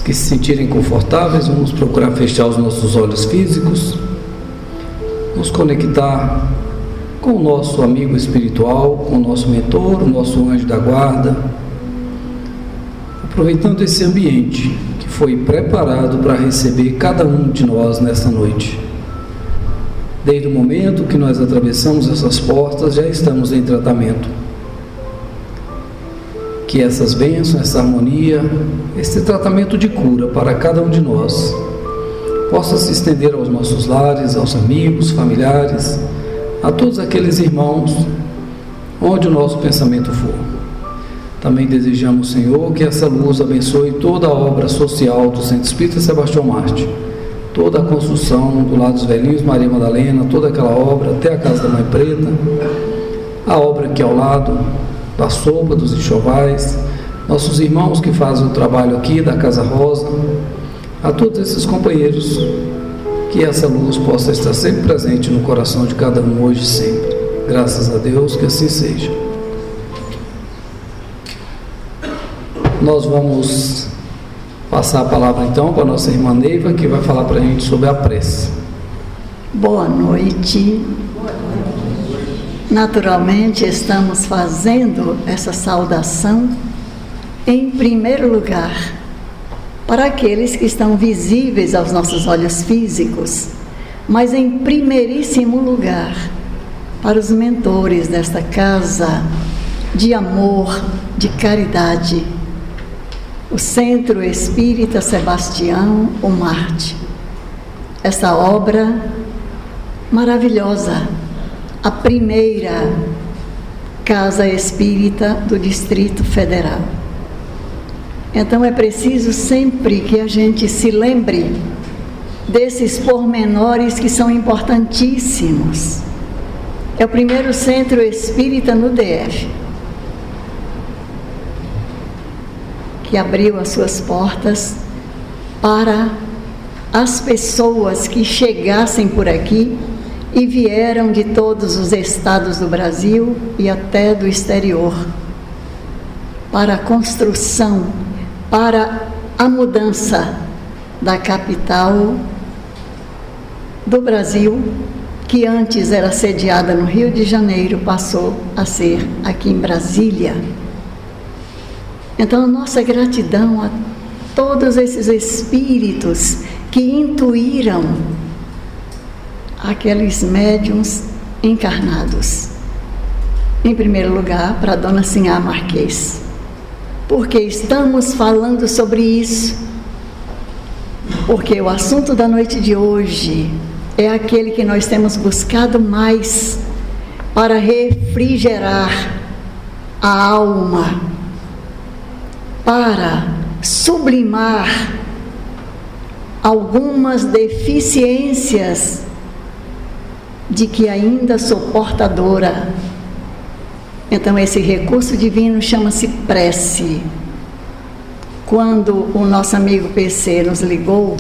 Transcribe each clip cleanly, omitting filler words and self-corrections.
Os que se sentirem confortáveis, vamos procurar fechar os nossos olhos físicos, nos conectar com o nosso amigo espiritual, com o nosso mentor, o nosso anjo da guarda, aproveitando esse ambiente que foi preparado para receber cada um de nós nesta noite. Desde o momento que nós atravessamos essas portas, já estamos em tratamento. Que essas bênçãos, essa harmonia, esse tratamento de cura para cada um de nós possa se estender aos nossos lares, aos amigos, familiares, a todos aqueles irmãos, onde o nosso pensamento for. Também desejamos, Senhor, que essa luz abençoe toda a obra social do Centro Espírita Sebastião Marte, toda a construção do Lar dos Velhinhos Maria Madalena, toda aquela obra, até a Casa da Mãe Preta, a obra aqui ao lado, da sopa, dos enxovais, nossos irmãos que fazem o trabalho aqui da Casa Rosa, a todos esses companheiros, que essa luz possa estar sempre presente no coração de cada um hoje e sempre. Graças a Deus, que assim seja. Nós vamos passar a palavra então para a nossa irmã Neiva, que vai falar para a gente sobre a prece. Boa noite. Naturalmente, estamos fazendo essa saudação, em primeiro lugar, para aqueles que estão visíveis aos nossos olhos físicos, mas em primeiríssimo lugar, para os mentores desta casa de amor, de caridade, o Centro Espírita Sebastião Marte. Essa obra maravilhosa, a primeira casa espírita do Distrito Federal. Então é preciso sempre que a gente se lembre desses pormenores que são importantíssimos. É o primeiro centro espírita no DF, que abriu as suas portas para as pessoas que chegassem por aqui e vieram de todos os estados do Brasil e até do exterior, para a construção, para a mudança da capital do Brasil, que antes era sediada no Rio de Janeiro, passou a ser aqui em Brasília. Então, nossa gratidão a todos esses espíritos que intuíram aqueles médiuns encarnados. Em primeiro lugar, para a Dona Sinhá Marquês, porque estamos falando sobre isso, porque o assunto da noite de hoje é aquele que nós temos buscado mais para refrigerar a alma, para sublimar algumas deficiências de que ainda sou portadora. Então esse recurso divino chama-se prece. Quando o nosso amigo PC nos ligou,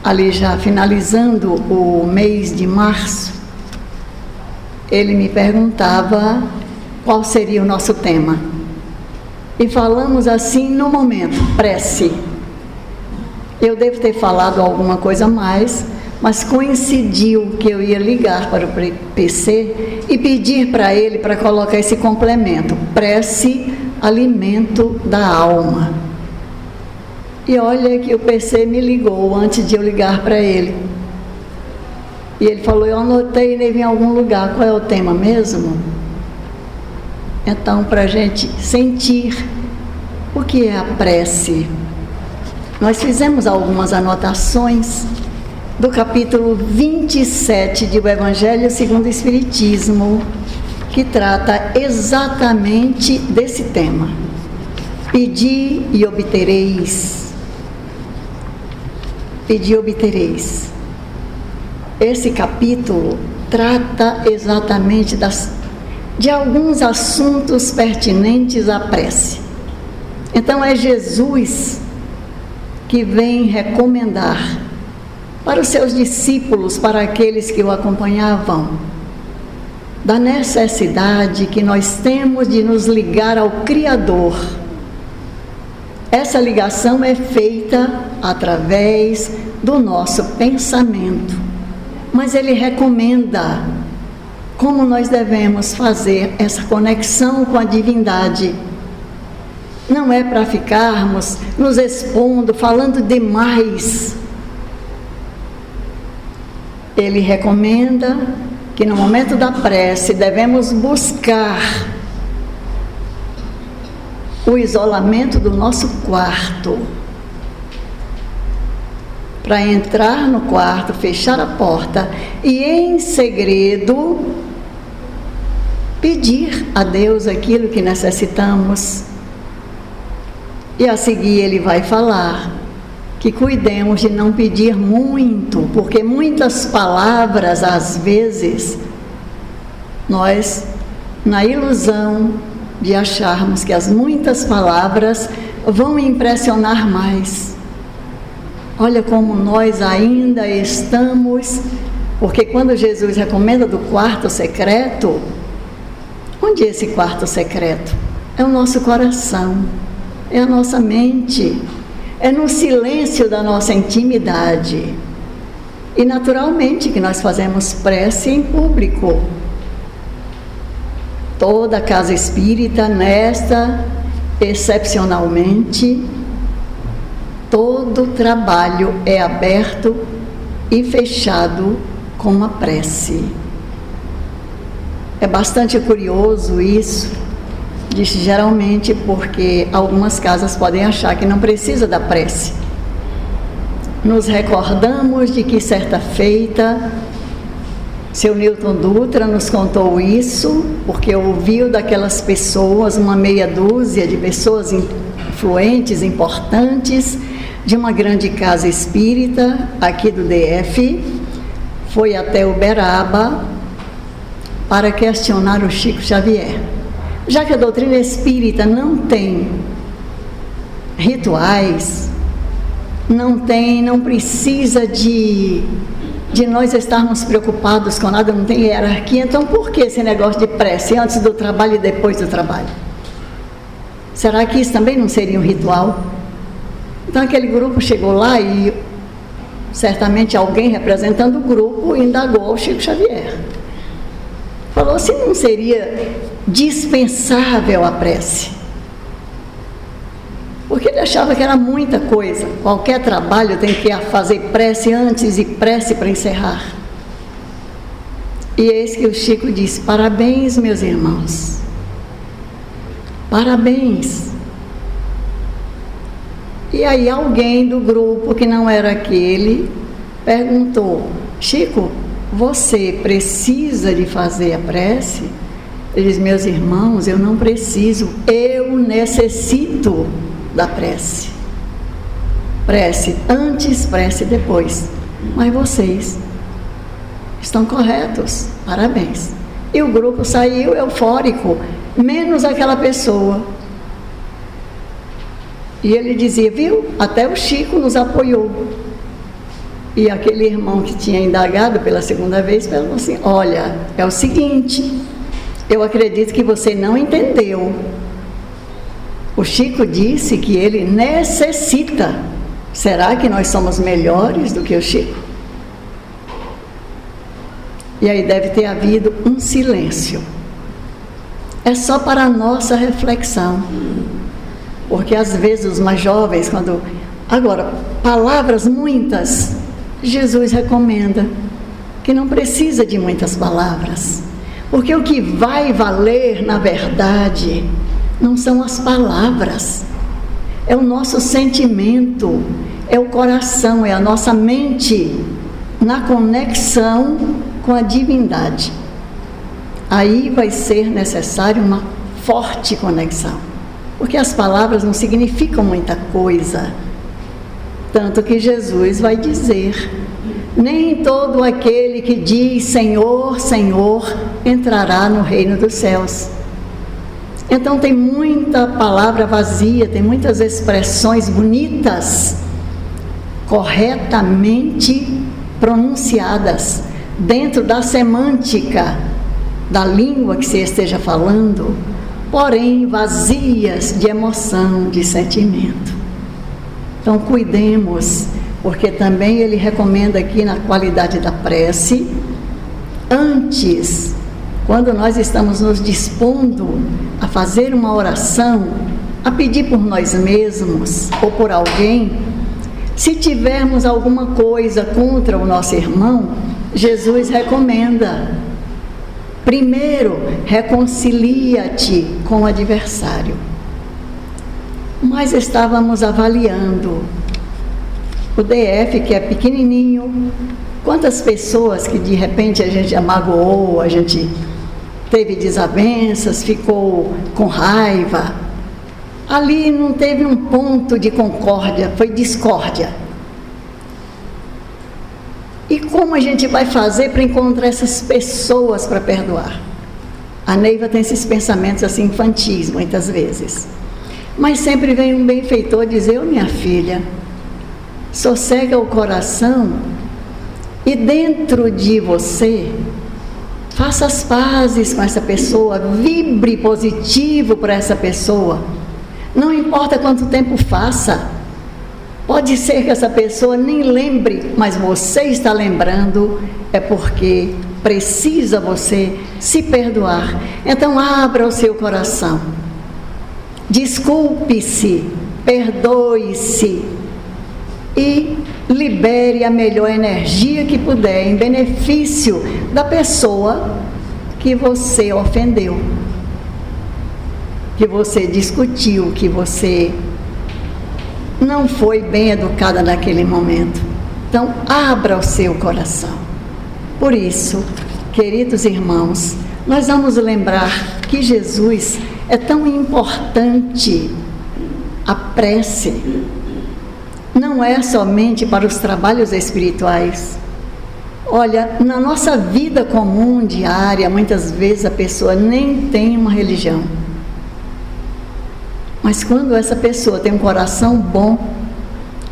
ali já finalizando o mês de março, ele me perguntava qual seria o nosso tema. E falamos assim no momento, prece. Eu devo ter falado alguma coisa a mais, mas coincidiu que eu ia ligar para o PC e pedir para ele para colocar esse complemento, prece, alimento da alma. E olha que o PC me ligou antes de eu ligar para ele. E ele falou, eu anotei em algum lugar, qual é o tema mesmo? Então, para a gente sentir o que é a prece, nós fizemos algumas anotações do capítulo 27 do Evangelho segundo o Espiritismo, que trata exatamente desse tema. Pedi e obtereis. Pedi e obtereis. Esse capítulo trata exatamente de alguns assuntos pertinentes à prece. Então é Jesus que vem recomendar para os seus discípulos, para aqueles que o acompanhavam, da necessidade que nós temos de nos ligar ao Criador, essa ligação é feita através do nosso pensamento. Mas ele recomenda como nós devemos fazer essa conexão com a divindade. Não é para ficarmos nos expondo, falando demais. Ele recomenda que no momento da prece devemos buscar o isolamento do nosso quarto, para entrar no quarto, fechar a porta e em segredo pedir a Deus aquilo que necessitamos. E a seguir ele vai falar que cuidemos de não pedir muito, porque muitas palavras, às vezes, nós, na ilusão de acharmos que as muitas palavras vão impressionar mais. Olha como nós ainda estamos, porque quando Jesus recomenda do quarto secreto, onde é esse quarto secreto? É o nosso coração, é a nossa mente, é no silêncio da nossa intimidade. E naturalmente que nós fazemos prece em público. Toda casa espírita, nesta, excepcionalmente, todo trabalho é aberto e fechado com uma prece. É bastante curioso isso, geralmente porque algumas casas podem achar que não precisa da prece. Nos recordamos de que certa feita, seu Newton Dutra nos contou isso, porque ouviu daquelas pessoas, uma meia dúzia de pessoas influentes, importantes, de uma grande casa espírita aqui do DF, foi até Uberaba para questionar o Chico Xavier. Já que a doutrina espírita não tem rituais, não precisa de nós estarmos preocupados com nada, não tem hierarquia, então por que esse negócio de prece antes do trabalho e depois do trabalho? Será que isso também não seria um ritual? Então aquele grupo chegou lá e certamente alguém representando o grupo indagou ao Chico Xavier. Falou se não seria dispensável a prece. Porque ele achava que era muita coisa. Qualquer trabalho tem que fazer prece antes e prece para encerrar. E eis que o Chico disse: parabéns, meus irmãos. Parabéns. E aí alguém do grupo, que não era aquele, perguntou: Chico, você precisa de fazer a prece? Ele diz: meus irmãos, eu não preciso, eu necessito da prece. Prece antes, prece depois. Mas vocês estão corretos, parabéns. E o grupo saiu eufórico, menos aquela pessoa. E ele dizia: viu, até o Chico nos apoiou. E aquele irmão que tinha indagado pela segunda vez falou assim: olha, é o seguinte, eu acredito que você não entendeu. O Chico disse que ele necessita. Será que nós somos melhores do que o Chico? E aí deve ter havido um silêncio. É só para a nossa reflexão. Porque às vezes os mais jovens, agora, palavras muitas, Jesus recomenda que não precisa de muitas palavras. Porque o que vai valer, na verdade, não são as palavras, é o nosso sentimento, é o coração, é a nossa mente na conexão com a divindade. Aí vai ser necessário uma forte conexão, porque as palavras não significam muita coisa. Tanto que Jesus vai dizer: nem todo aquele que diz Senhor, Senhor, entrará no reino dos céus. Então tem muita palavra vazia, tem muitas expressões bonitas, corretamente pronunciadas, dentro da semântica da língua que se esteja falando, porém vazias de emoção, de sentimento. Então cuidemos, porque também ele recomenda aqui na qualidade da prece, antes, quando nós estamos nos dispondo a fazer uma oração, a pedir por nós mesmos ou por alguém, se tivermos alguma coisa contra o nosso irmão, Jesus recomenda: primeiro, reconcilia-te com o adversário. Mas estávamos avaliando o DF, que é pequenininho, quantas pessoas que de repente a gente magoou, a gente teve desavenças, ficou com raiva. Ali não teve um ponto de concórdia, foi discórdia. E como a gente vai fazer para encontrar essas pessoas para perdoar? A Neiva tem esses pensamentos assim infantis, muitas vezes. Mas sempre vem um benfeitor dizer: ô minha filha, sossega o coração e dentro de você, faça as pazes com essa pessoa, vibre positivo para essa pessoa. Não importa quanto tempo faça, pode ser que essa pessoa nem lembre, mas você está lembrando, é porque precisa você se perdoar. Então abra o seu coração, desculpe-se, perdoe-se e libere a melhor energia que puder em benefício da pessoa que você ofendeu, que você discutiu, que você não foi bem educada naquele momento. Então, abra o seu coração. Por isso, queridos irmãos, nós vamos lembrar que Jesus é tão importante. A prece não é somente para os trabalhos espirituais. Olha, na nossa vida comum, diária, muitas vezes a pessoa nem tem uma religião. Mas quando essa pessoa tem um coração bom,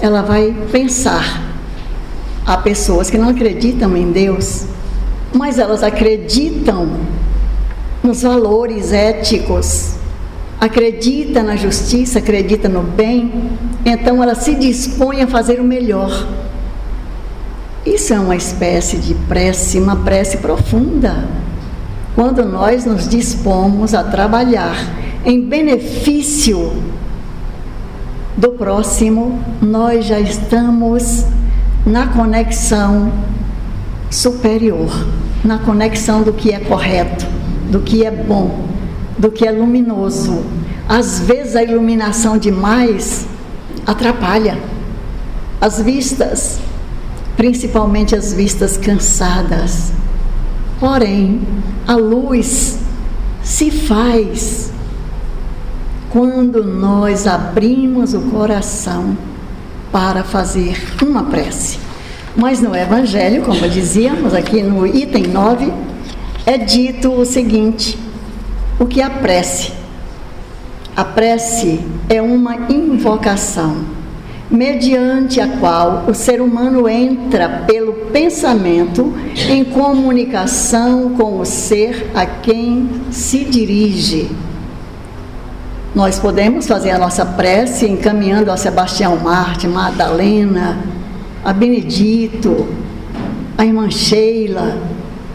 ela vai pensar. Há pessoas que não acreditam em Deus, mas elas acreditam nos valores éticos, acredita na justiça, acredita no bem, então ela se dispõe a fazer o melhor. Isso é uma espécie de prece, uma prece profunda. Quando nós nos dispomos a trabalhar em benefício do próximo, nós já estamos na conexão superior, na conexão do que é correto, do que é bom, do que é luminoso. Às vezes a iluminação demais atrapalha as vistas, principalmente as vistas cansadas. Porém, a luz se faz quando nós abrimos o coração para fazer uma prece. Mas no Evangelho, como dizíamos aqui no item 9, é dito o seguinte: o que é a prece? A prece é uma invocação, mediante a qual o ser humano entra pelo pensamento em comunicação com o ser a quem se dirige. Nós podemos fazer a nossa prece encaminhando a Sebastião Marte, Madalena, a Benedito, a irmã Sheila,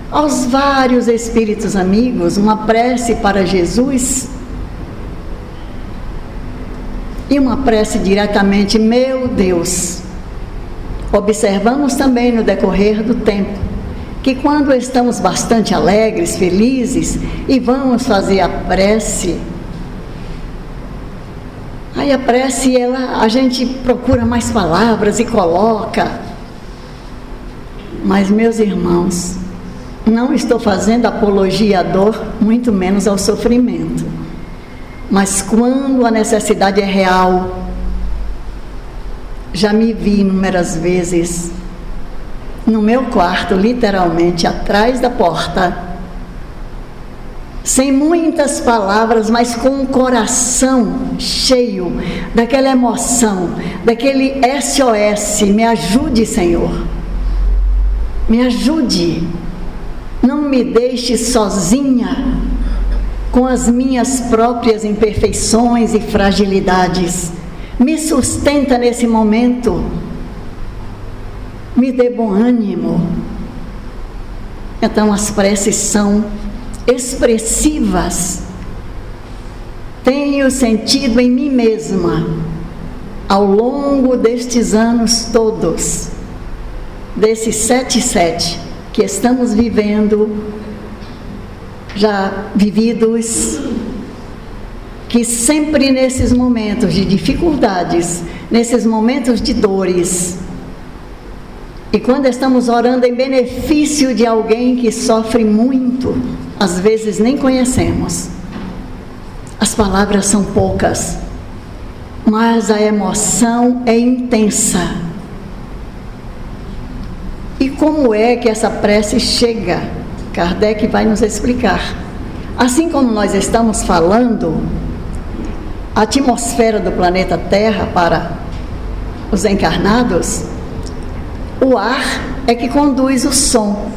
aos vários espíritos amigos, uma prece para Jesus e uma prece diretamente: meu Deus. Observamos também no decorrer do tempo que quando estamos bastante alegres, felizes e vamos fazer a prece, aí a prece, a gente procura mais palavras e coloca. Mas, meus irmãos, não estou fazendo apologia à dor, muito menos ao sofrimento. Mas quando a necessidade é real, já me vi inúmeras vezes no meu quarto, literalmente atrás da porta, sem muitas palavras, mas com o coração cheio daquela emoção, daquele SOS: me ajude, Senhor, me ajude, não me deixe sozinha com as minhas próprias imperfeições e fragilidades, me sustenta nesse momento, me dê bom ânimo. Então as preces são expressivas. Tenho sentido em mim mesma, ao longo destes anos todos, desses 7/7 que estamos vivendo, já vividos, que sempre nesses momentos de dificuldades, nesses momentos de dores, e quando estamos orando em benefício de alguém que sofre muito, às vezes nem conhecemos, as palavras são poucas, mas a emoção é intensa. E como é que essa prece chega? Kardec vai nos explicar. Assim como nós estamos falando, a atmosfera do planeta Terra para os encarnados, o ar é que conduz o som.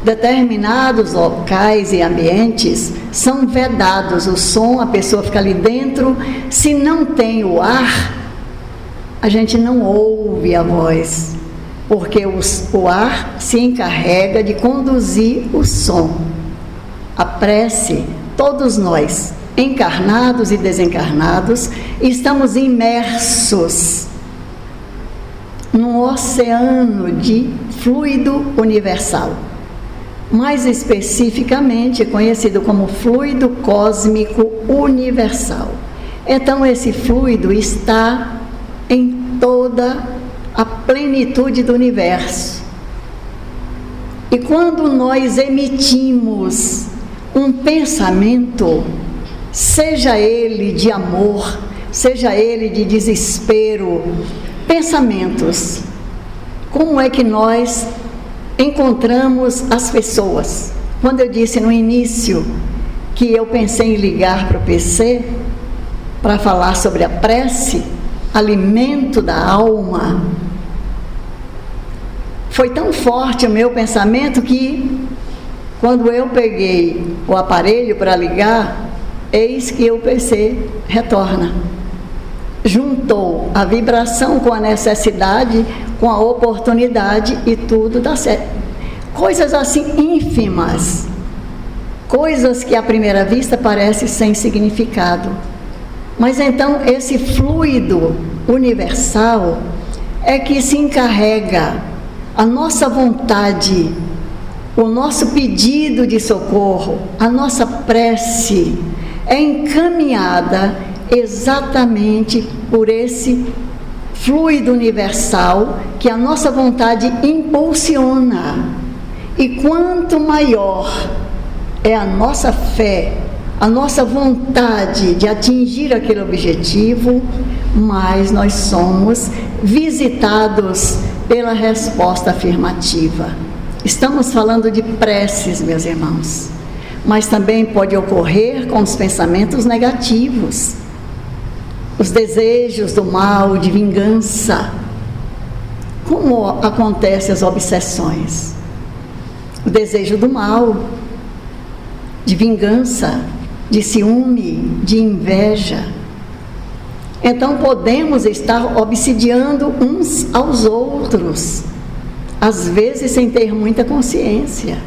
Determinados locais e ambientes são vedados o som, a pessoa fica ali dentro. Se não tem o ar, a gente não ouve a voz, porque o ar se encarrega de conduzir o som. A prece, todos nós, encarnados e desencarnados, estamos imersos num oceano de fluido universal, mais especificamente conhecido como fluido cósmico universal. Então esse fluido está em toda a plenitude do universo. E quando nós emitimos um pensamento, seja ele de amor, seja ele de desespero, pensamentos, como é que nós encontramos as pessoas? Quando eu disse no início que eu pensei em ligar para o PC para falar sobre a prece, alimento da alma, foi tão forte o meu pensamento que quando eu peguei o aparelho para ligar, eis que o PC retorna. Juntou a vibração com a necessidade, com a oportunidade, e tudo dá certo. Coisas assim ínfimas, coisas que à primeira vista parecem sem significado. Mas então esse fluido universal é que se encarrega, a nossa vontade, o nosso pedido de socorro, a nossa prece é encaminhada exatamente por esse fluido universal que a nossa vontade impulsiona. E quanto maior é a nossa fé, a nossa vontade de atingir aquele objetivo, mais nós somos visitados pela resposta afirmativa. Estamos falando de preces, meus irmãos, mas também pode ocorrer com os pensamentos negativos, os desejos do mal, de vingança. Como acontecem as obsessões? O desejo do mal, de vingança, de ciúme, de inveja. Então podemos estar obsidiando uns aos outros, às vezes sem ter muita consciência.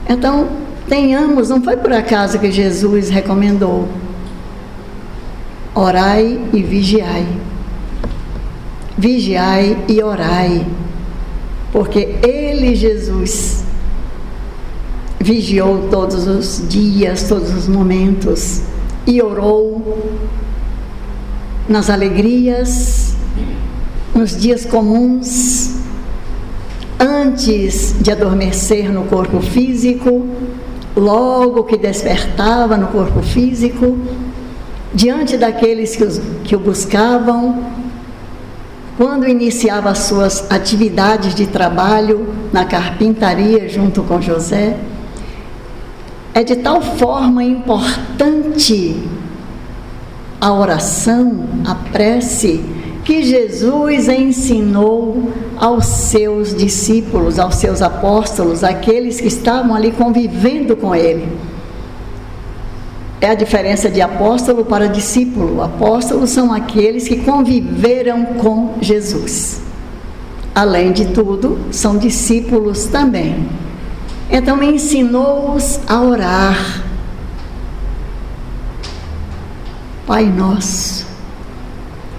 Então tenhamos, não foi por acaso que Jesus recomendou: orai e vigiai. Vigiai e orai, porque Ele, Jesus, vigiou todos os dias, todos os momentos, e orou nas alegrias, nos dias comuns, antes de adormecer no corpo físico, logo que despertava no corpo físico, diante daqueles que o buscavam, quando iniciava as suas atividades de trabalho na carpintaria junto com José. É de tal forma importante a oração, a prece, que Jesus ensinou aos seus discípulos, aos seus apóstolos, aqueles que estavam ali convivendo com Ele. É a diferença de apóstolo para discípulo. Apóstolos são aqueles que conviveram com Jesus. Além de tudo, são discípulos também. Então, ensinou-os a orar. Pai Nosso.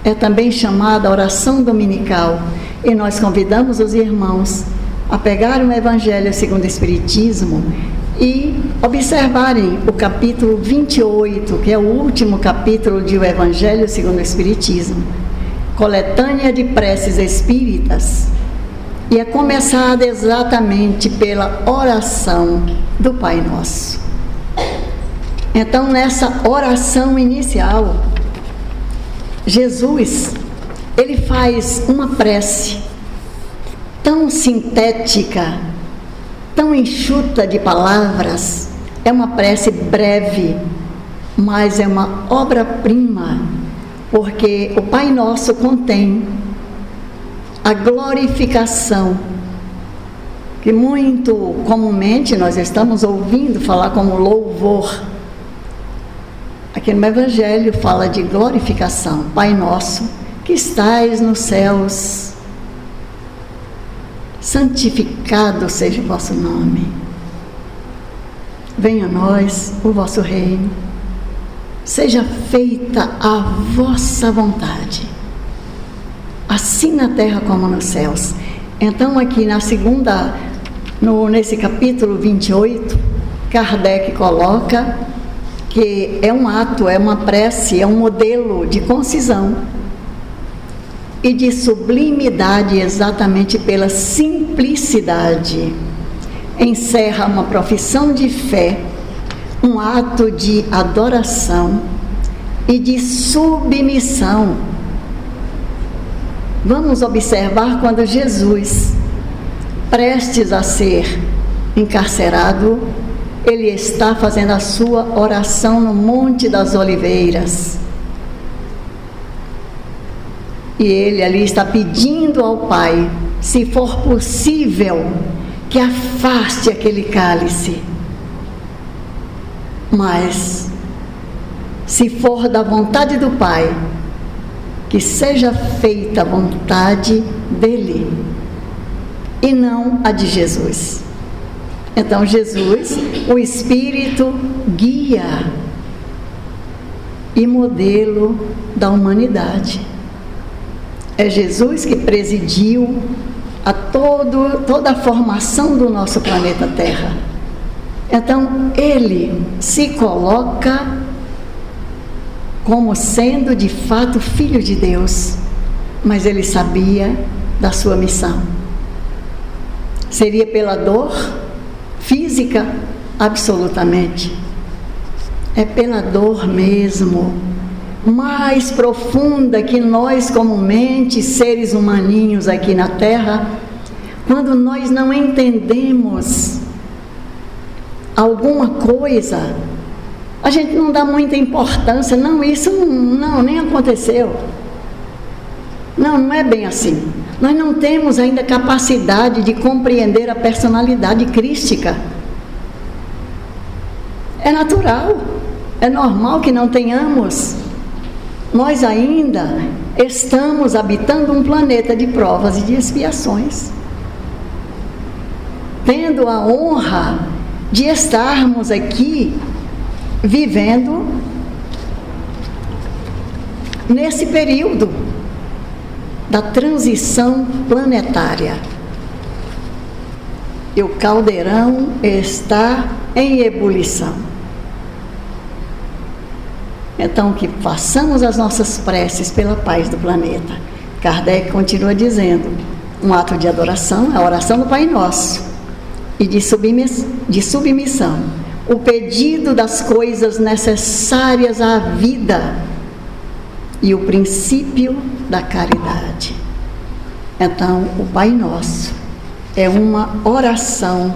É também chamada oração dominical. E nós convidamos os irmãos a pegarem o Evangelho segundo o Espiritismo e observarem o capítulo 28, que é o último capítulo do Evangelho segundo o Espiritismo, coletânea de preces espíritas, e é começada exatamente pela oração do Pai Nosso. Então, nessa oração inicial, Jesus, ele faz uma prece tão sintética, tão enxuta de palavras. É uma prece breve, mas é uma obra-prima, porque o Pai Nosso contém a glorificação, que muito comumente nós estamos ouvindo falar como louvor. Aqui no Evangelho fala de glorificação. Pai Nosso, que estais nos céus, santificado seja o vosso nome. Venha a nós o vosso reino. Seja feita a vossa vontade, assim na terra como nos céus. Então, aqui nesse capítulo 28, Kardec coloca que é um ato, é uma prece, é um modelo de concisão e de sublimidade, exatamente pela simplicidade. Encerra uma profissão de fé, um ato de adoração e de submissão. Vamos observar quando Jesus, prestes a ser encarcerado, ele está fazendo a sua oração no Monte das Oliveiras. E ele ali está pedindo ao Pai, se for possível, que afaste aquele cálice. Mas, se for da vontade do Pai, que seja feita a vontade dele e não a de Jesus. Então, Jesus, o Espírito guia e modelo da humanidade. É Jesus que presidiu a toda a formação do nosso planeta Terra. Então, ele se coloca como sendo de fato filho de Deus, mas ele sabia da sua missão. Seria pela dor física? Absolutamente. É pela dor mesmo, mais profunda que nós comumente, seres humaninhos aqui na Terra, quando nós não entendemos alguma coisa, a gente não dá muita importância. Não, isso não, nem aconteceu. Não é bem assim. Nós não temos ainda capacidade de compreender a personalidade crística. É natural, é normal que não tenhamos. Nós ainda estamos habitando um planeta de provas e de expiações, tendo a honra de estarmos aqui vivendo nesse período da transição planetária. E o caldeirão está em ebulição. Então, que façamos as nossas preces pela paz do planeta. Kardec continua dizendo, um ato de adoração é a oração do Pai Nosso e de submissão, o pedido das coisas necessárias à vida e o princípio da caridade. Então, o Pai Nosso é uma oração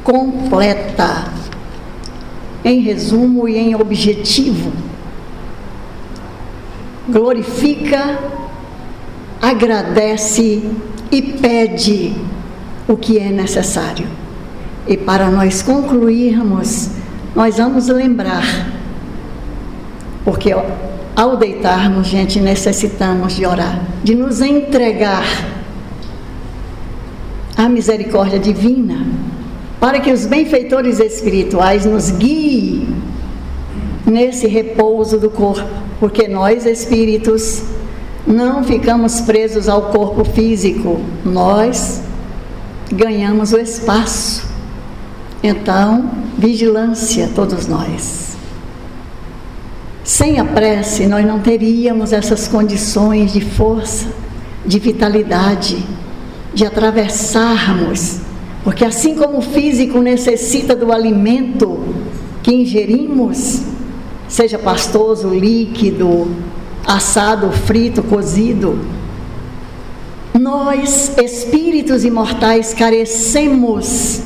completa, em resumo e em objetivo. Glorifica, agradece e pede o que é necessário. E para nós concluirmos, nós vamos lembrar Porque ao deitarmos, gente, necessitamos de orar, de nos entregar à misericórdia divina, para que os benfeitores espirituais nos guiem nesse repouso do corpo, porque nós, espíritos, não ficamos presos ao corpo físico, nós ganhamos o espaço. Então, vigilância, todos nós. Sem a prece, nós não teríamos essas condições de força, de vitalidade, de atravessarmos, porque assim como o físico necessita do alimento que ingerimos, seja pastoso, líquido, assado, frito, cozido, nós, espíritos imortais, carecemos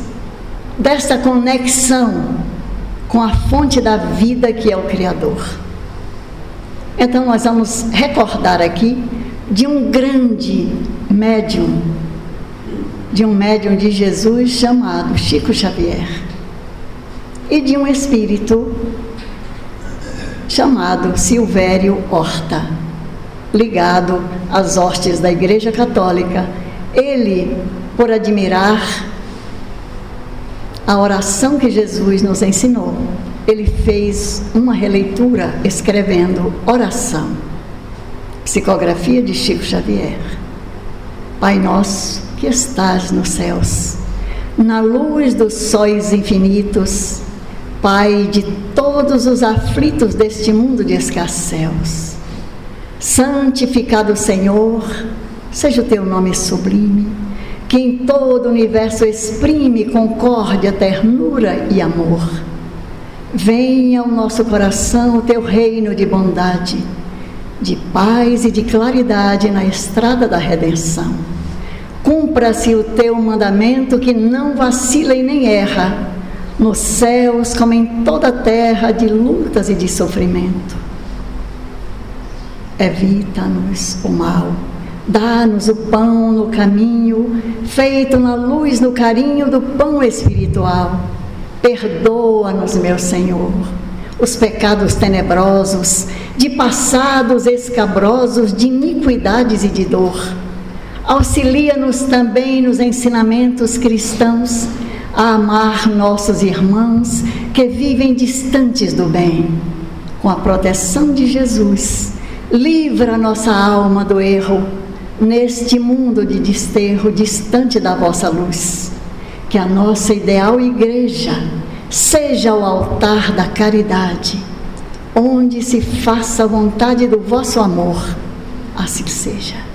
desta conexão com a fonte da vida que é o Criador. Então nós vamos recordar aqui de um grande médium, de um médium de Jesus chamado Chico Xavier, e de um espírito chamado Silvério Horta, ligado às hostes da Igreja Católica. Ele, por admirar a oração que Jesus nos ensinou, ele fez uma releitura escrevendo oração, psicografia de Chico Xavier. Pai nosso que estás nos céus, na luz dos sóis infinitos, Pai de todos os aflitos deste mundo de escasseus, santificado Senhor, seja o teu nome sublime, que em todo o universo exprime concórdia, ternura e amor. Venha ao nosso coração o teu reino de bondade, de paz e de claridade na estrada da redenção. Cumpra-se o teu mandamento que não vacila e nem erra, nos céus como em toda a terra de lutas e de sofrimento. Evita-nos o mal, dá-nos o pão no caminho, feito na luz, no carinho do pão espiritual. Perdoa-nos, meu Senhor, os pecados tenebrosos, de passados escabrosos, de iniquidades e de dor. Auxilia-nos também nos ensinamentos cristãos, a amar nossos irmãos que vivem distantes do bem. Com a proteção de Jesus, livra nossa alma do erro, neste mundo de desterro, distante da vossa luz. Que a nossa ideal igreja seja o altar da caridade, onde se faça a vontade do vosso amor. Assim seja.